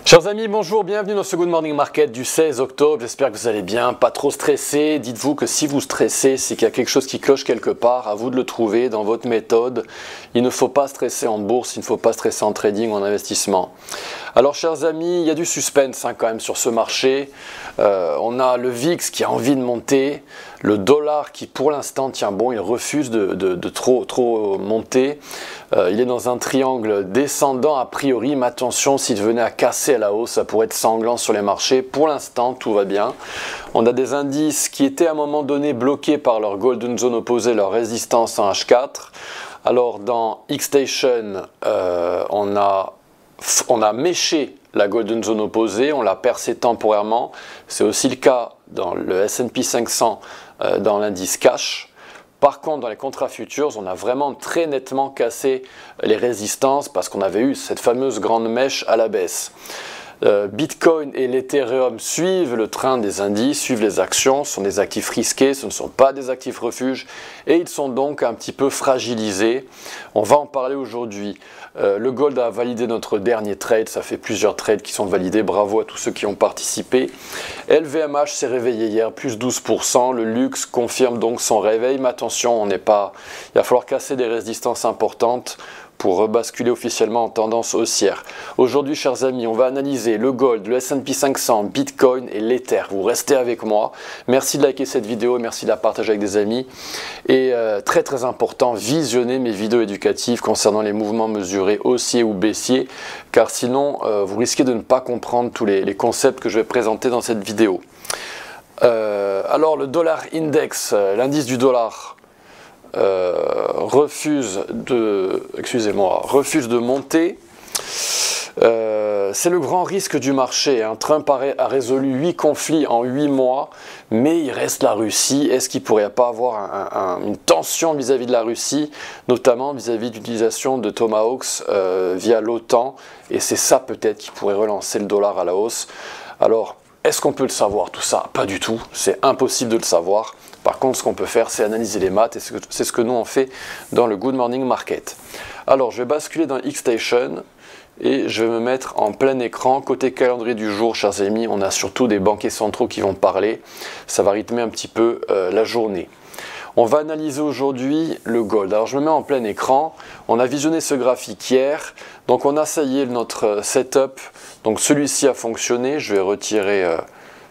Chers amis, bonjour, bienvenue dans ce Good Morning Market du 16 octobre. J'espère que vous allez bien, pas trop stressé. Dites-vous que si vous stressez, c'est qu'il y a quelque chose qui cloche quelque part. À vous de le trouver dans votre méthode. Il ne faut pas stresser en bourse, il ne faut pas stresser en trading ou en investissement. Alors, chers amis, il y a du suspense quand même sur ce marché. On a le VIX qui a envie de monter. Le dollar qui pour l'instant tient bon, il refuse de trop monter. Il est dans un triangle descendant a priori, mais attention, s'il venait à casser à la hausse, ça pourrait être sanglant sur les marchés. Pour l'instant, tout va bien. On a des indices qui étaient à un moment donné bloqués par leur golden zone opposée, leur résistance en H4. Alors dans X-Station, on a méché la golden zone opposée, on l'a percé temporairement. C'est aussi le cas dans le S&P 500, dans l'indice cash. Par contre, dans les contrats futurs, on a vraiment très nettement cassé les résistances parce qu'on avait eu cette fameuse grande mèche à la baisse. Bitcoin et l'Ethereum suivent le train des indices, suivent les actions, ce sont des actifs risqués, ce ne sont pas des actifs refuges et ils sont donc un petit peu fragilisés. On va en parler aujourd'hui. Le gold a validé notre dernier trade, ça fait plusieurs trades qui sont validés, bravo à tous ceux qui ont participé. LVMH s'est réveillé hier, plus 12%, le luxe confirme donc son réveil, mais attention, il va falloir casser des résistances importantes pour rebasculer officiellement en tendance haussière. Aujourd'hui, chers amis, on va analyser le gold, le S&P 500, Bitcoin et l'Ether. Vous restez avec moi. Merci de liker cette vidéo, merci de la partager avec des amis. Et très important, visionnez mes vidéos éducatives concernant les mouvements mesurés haussiers ou baissiers, car sinon, vous risquez de ne pas comprendre tous les concepts que je vais présenter dans cette vidéo. Alors, le dollar index, l'indice du dollar, refuse de monter. C'est le grand risque du marché. Trump a résolu 8 conflits en 8 mois, mais il reste la Russie. Est-ce qu'il ne pourrait pas avoir une tension vis-à-vis de la Russie, notamment vis-à-vis de l'utilisation de Tomahawks via l'OTAN? Et c'est ça peut-être qui pourrait relancer le dollar à la hausse. Alors, est-ce qu'on peut le savoir tout ça? Pas du tout, c'est impossible de le savoir. Par contre, ce qu'on peut faire, c'est analyser les maths et c'est ce que nous on fait dans le Good Morning Market. Alors, je vais basculer dans X-Station et je vais me mettre en plein écran. Côté calendrier du jour, chers amis, on a surtout des banquiers centraux qui vont parler. Ça va rythmer un petit peu la journée. On va analyser aujourd'hui le gold. Alors, je me mets en plein écran. On a visionné ce graphique hier. Donc, on a ça y est notre setup. Donc, celui-ci a fonctionné. Je vais retirer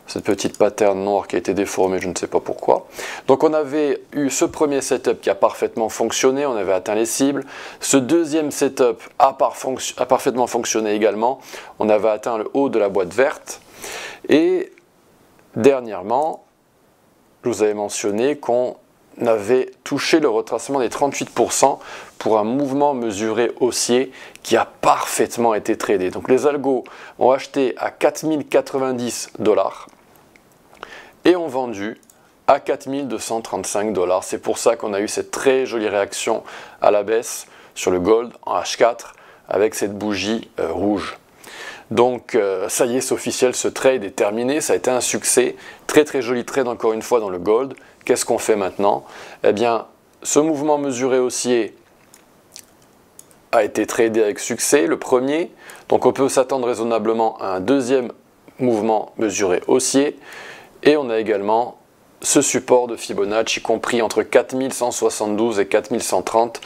cette petite pattern noire qui a été déformée, je ne sais pas pourquoi. Donc on avait eu ce premier setup qui a parfaitement fonctionné, on avait atteint les cibles. Ce deuxième setup a parfaitement fonctionné également, on avait atteint le haut de la boîte verte. Et dernièrement, je vous avais mentionné qu'on avait touché le retracement des 38% pour un mouvement mesuré haussier qui a parfaitement été tradé. Donc les algos ont acheté à 4090 $. Et ont vendu à 4235 $. C'est pour ça qu'on a eu cette très jolie réaction à la baisse sur le gold en H4 avec cette bougie rouge. Donc ça y est, c'est officiel, ce trade est terminé, ça a été un succès. Très joli trade encore une fois dans le gold. Qu'est-ce qu'on fait maintenant? Eh bien, ce mouvement mesuré haussier a été tradé avec succès, le premier. Donc on peut s'attendre raisonnablement à un deuxième mouvement mesuré haussier. Et on a également ce support de Fibonacci compris entre 4172 et 4130.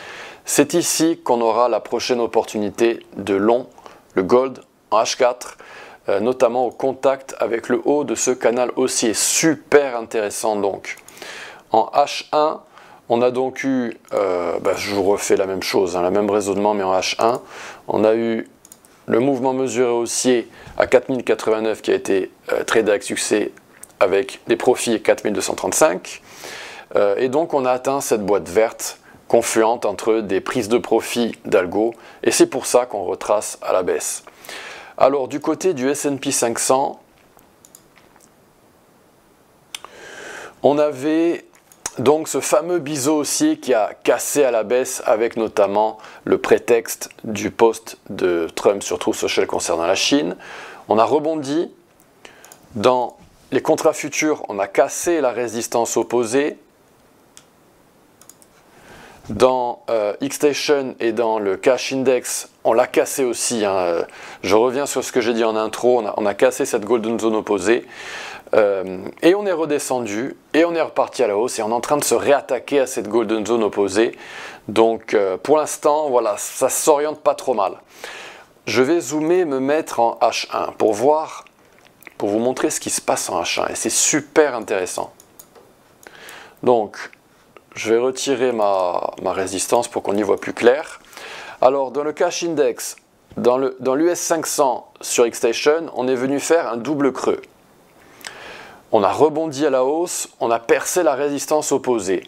C'est ici qu'on aura la prochaine opportunité de long, le gold en H4, notamment au contact avec le haut de ce canal haussier. Super intéressant donc. En H1, on a donc eu, je vous refais la même chose, le même raisonnement mais en H1, on a eu le mouvement mesuré haussier à 4089 qui a été tradé avec succès avec des profits 4235 et donc on a atteint cette boîte verte confluente entre des prises de profit d'algo et c'est pour ça qu'on retrace à la baisse. Alors du côté du S&P 500, on avait donc ce fameux biseau haussier qui a cassé à la baisse avec notamment le prétexte du post de Trump sur Truth Social concernant la Chine. On a rebondi dans les contrats futurs, on a cassé la résistance opposée. Dans Xstation et dans le Cash Index, on l'a cassé aussi. Hein. Je reviens sur ce que j'ai dit en intro, on a cassé cette Golden Zone opposée. Et on est redescendu, et on est reparti à la hausse, et on est en train de se réattaquer à cette Golden Zone opposée. Donc pour l'instant, voilà, ça s'oriente pas trop mal. Je vais zoomer et me mettre en H1 pour voir, pour vous montrer ce qui se passe en H1, et c'est super intéressant. Donc, je vais retirer ma résistance pour qu'on y voit plus clair. Alors, dans le Cash Index, dans l'US 500 sur Xstation, on est venu faire un double creux. On a rebondi à la hausse, on a percé la résistance opposée.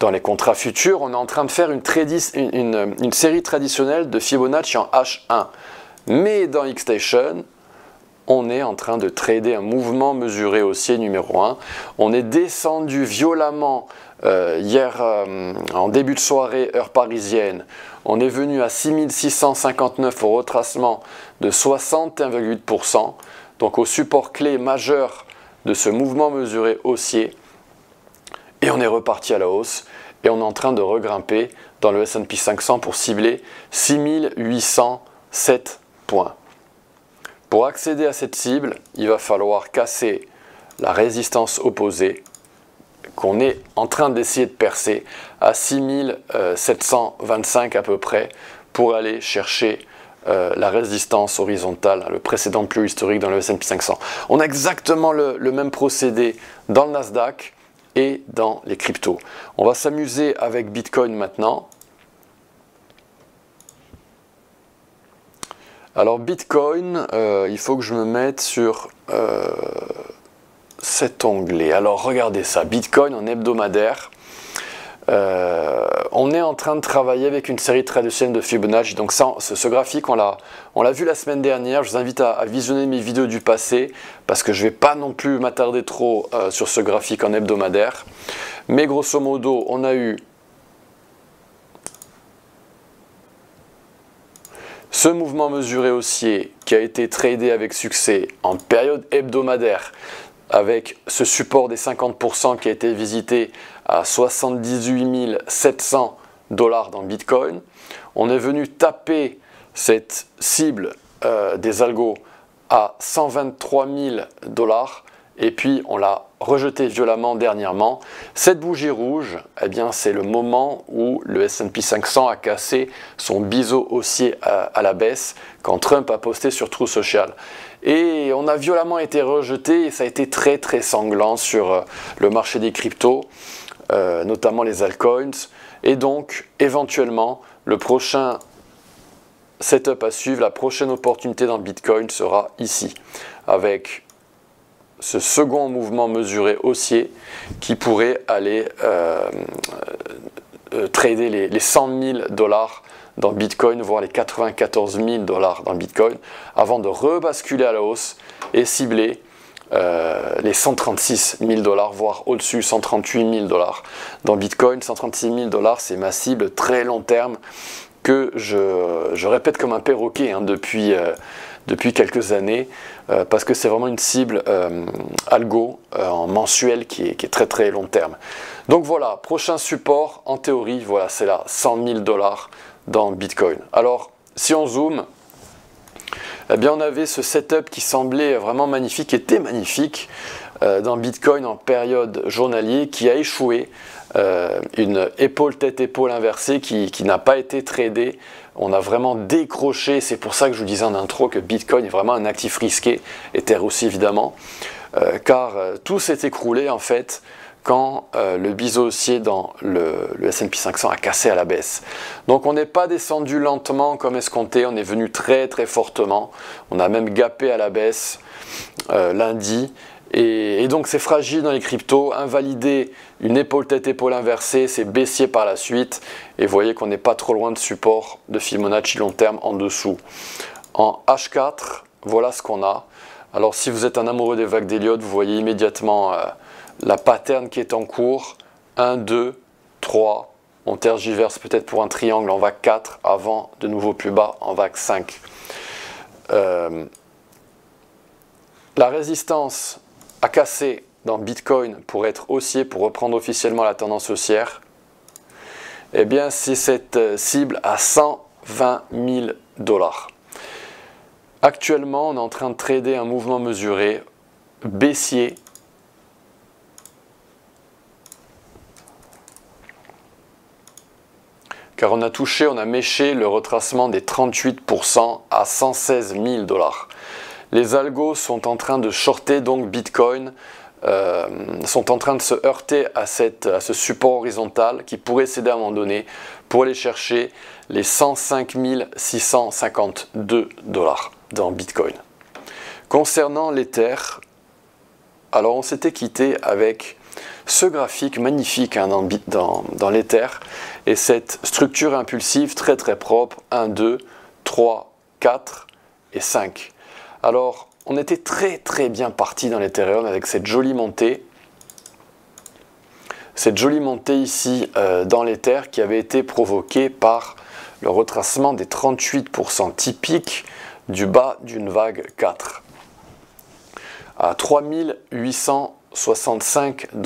Dans les contrats futurs, on est en train de faire une série traditionnelle de Fibonacci en H1. Mais dans Xstation, on est en train de trader un mouvement mesuré haussier numéro 1. On est descendu violemment hier en début de soirée, heure parisienne. On est venu à 6659 au retracement de 61,8%. Donc au support clé majeur de ce mouvement mesuré haussier. Et on est reparti à la hausse. Et on est en train de regrimper dans le S&P 500 pour cibler 6807 points. Pour accéder à cette cible, il va falloir casser la résistance opposée qu'on est en train d'essayer de percer à 6725 à peu près pour aller chercher la résistance horizontale, le précédent plus historique dans le S&P 500. On a exactement le même procédé dans le Nasdaq et dans les cryptos. On va s'amuser avec Bitcoin maintenant. Alors Bitcoin, il faut que je me mette sur cet onglet. Alors regardez ça, Bitcoin en hebdomadaire. On est en train de travailler avec une série traditionnelle de Fibonacci. Donc ça, ce graphique, on l'a vu la semaine dernière. Je vous invite à visionner mes vidéos du passé parce que je ne vais pas non plus m'attarder trop sur ce graphique en hebdomadaire. Mais grosso modo, on a eu ce mouvement mesuré haussier qui a été tradé avec succès en période hebdomadaire avec ce support des 50% qui a été visité à 78 700 $ dans Bitcoin. On est venu taper cette cible des algos à 123 000 $ et puis on l'a rejeté violemment dernièrement. Cette bougie rouge, eh bien, c'est le moment où le S&P 500 a cassé son biseau haussier à la baisse quand Trump a posté sur Truth Social. Et on a violemment été rejeté et ça a été très très sanglant sur le marché des cryptos, notamment les altcoins. Et donc, éventuellement, le prochain setup à suivre, la prochaine opportunité dans Bitcoin sera ici, avec ce second mouvement mesuré haussier qui pourrait aller trader les 100 000 $ dans Bitcoin, voire les 94 000 $ dans Bitcoin, avant de rebasculer à la hausse et cibler les 136 000 $, voire au-dessus 138 000 $ dans Bitcoin. 136 000 $, c'est ma cible très long terme que je répète comme un perroquet hein, depuis quelques années, parce que c'est vraiment une cible algo en mensuel qui est très très long terme. Donc voilà, prochain support, en théorie, voilà, c'est là, 100 000 $ dans Bitcoin. Alors, si on zoome, eh bien on avait ce setup qui semblait vraiment magnifique, qui était magnifique dans Bitcoin en période journalier, qui a échoué, une épaule-tête-épaule inversée qui n'a pas été tradée. On a vraiment décroché, c'est pour ça que je vous disais en intro que Bitcoin est vraiment un actif risqué, Ether aussi évidemment, car tout s'est écroulé en fait quand le biseau haussier dans le S&P 500 a cassé à la baisse. Donc on n'est pas descendu lentement comme escompté, on est venu très très fortement, on a même gapé à la baisse lundi. Et donc c'est fragile dans les cryptos, invalider une épaule-tête-épaule inversée, c'est baissier par la suite. Et vous voyez qu'on n'est pas trop loin de support de Fibonacci long terme en dessous. En H4, voilà ce qu'on a. Alors si vous êtes un amoureux des vagues d'Elliott, vous voyez immédiatement la pattern qui est en cours. 1, 2, 3, on tergiverse peut-être pour un triangle en vague 4 avant de nouveau plus bas en vague 5. La résistance à casser dans Bitcoin pour être haussier, pour reprendre officiellement la tendance haussière. eh bien c'est cette cible à 120 000 $. Actuellement, on est en train de trader un mouvement mesuré baissier car on a méché le retracement des 38% à 116 000 $. Les algos sont en train de shorter donc Bitcoin, sont en train de se heurter à ce support horizontal qui pourrait céder à un moment donné pour aller chercher les 105 652 $ dans Bitcoin. Concernant l'Ether, alors on s'était quitté avec ce graphique magnifique hein, dans l'Ether et cette structure impulsive très très propre, 1, 2, 3, 4 et 5. Alors on était très très bien parti dans l'Ethereum avec cette jolie montée ici dans l'Ether qui avait été provoquée par le retracement des 38% typiques du bas d'une vague 4 à 3865 $.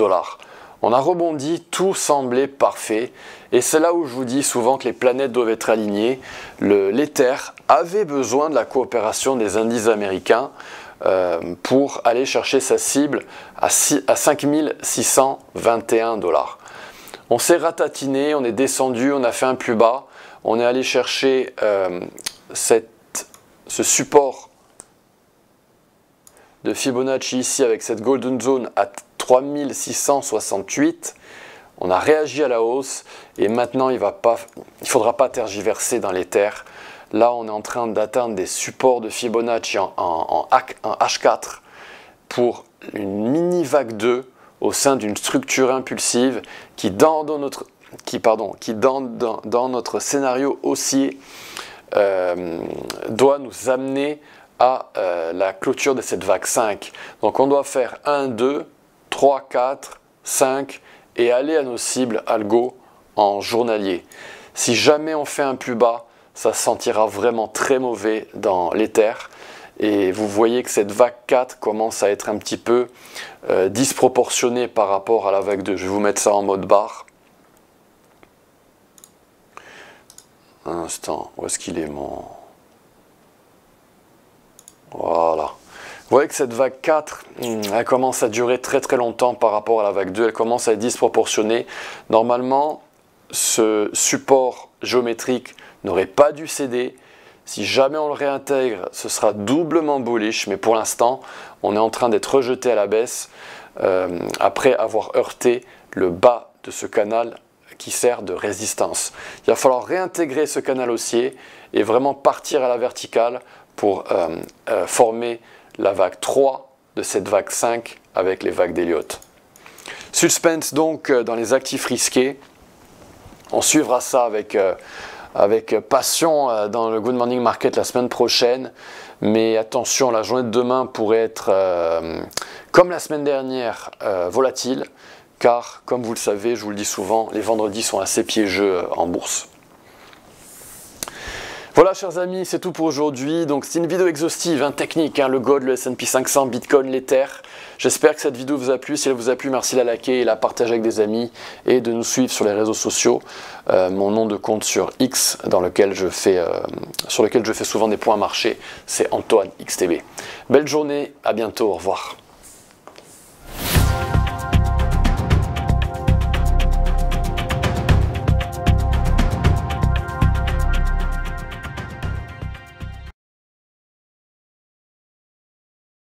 On a rebondi, tout semblait parfait et c'est là où je vous dis souvent que les planètes doivent être alignées. L'Ether avait besoin de la coopération des indices américains pour aller chercher sa cible à 5621 $. On s'est ratatiné, on est descendu, on a fait un plus bas, on est allé chercher ce support de Fibonacci ici avec cette Golden Zone à 3668. On a réagi à la hausse et maintenant il ne faudra pas tergiverser dans l'Ether. Là on est en train d'atteindre des supports de Fibonacci en H4 pour une mini vague 2 au sein d'une structure impulsive qui dans notre scénario haussier doit nous amener à la clôture de cette vague 5. Donc on doit faire 1, 2, 3, 4, 5 et aller à nos cibles algo en journalier. Si jamais on fait un plus bas, ça se sentira vraiment très mauvais dans l'Ether. Et vous voyez que cette vague 4 commence à être un petit peu disproportionnée par rapport à la vague 2. Je vais vous mettre ça en mode barre. Un instant, où est-ce qu'il est mon... Voilà. Vous voyez que cette vague 4, elle commence à durer très très longtemps par rapport à la vague 2. Elle commence à être disproportionnée. Normalement, ce support géométrique n'aurait pas dû céder. Si jamais on le réintègre, ce sera doublement bullish. Mais pour l'instant, on est en train d'être rejeté à la baisse après avoir heurté le bas de ce canal qui sert de résistance. Il va falloir réintégrer ce canal haussier et vraiment partir à la verticale pour former la vague 3 de cette vague 5 avec les vagues d'Elliott. Suspense donc dans les actifs risqués. On suivra ça avec passion dans le Good Morning Market la semaine prochaine. Mais attention, la journée de demain pourrait être, comme la semaine dernière, volatile. Car, comme vous le savez, je vous le dis souvent, les vendredis sont assez piégeux en bourse. Voilà chers amis, c'est tout pour aujourd'hui. Donc c'est une vidéo exhaustive, technique, le gold, le S&P 500, Bitcoin, l'Ether. J'espère que cette vidéo vous a plu. Si elle vous a plu, merci de la liker et la partager avec des amis et de nous suivre sur les réseaux sociaux. Mon nom de compte sur X, sur lequel je fais souvent des points marchés, c'est Antoine XTB. Belle journée, à bientôt, au revoir.